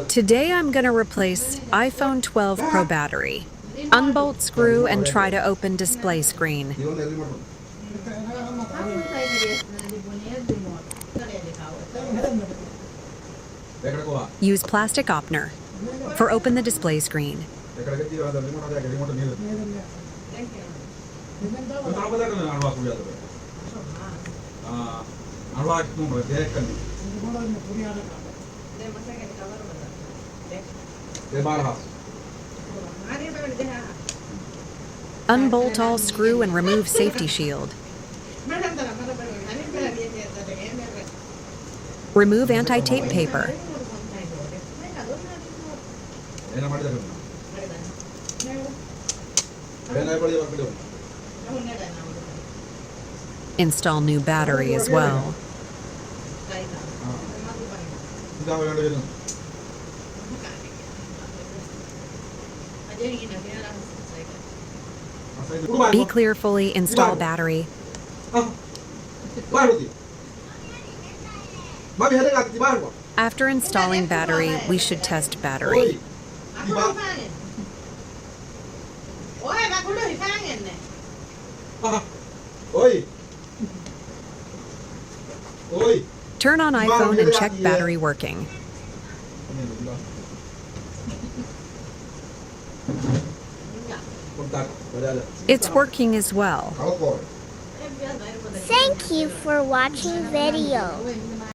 Today I'm going to replace iPhone 12 Pro battery. Unbolt screw and try to open display screen. Use plastic opener for open the display screen. Unbolt all screw and remove safety shield. Remove anti-tape paper. Install new battery as well. Be clearfully install battery. After installing battery, we should test battery. Turn on iPhone and check battery working. It's working as well. Thank you for watching video.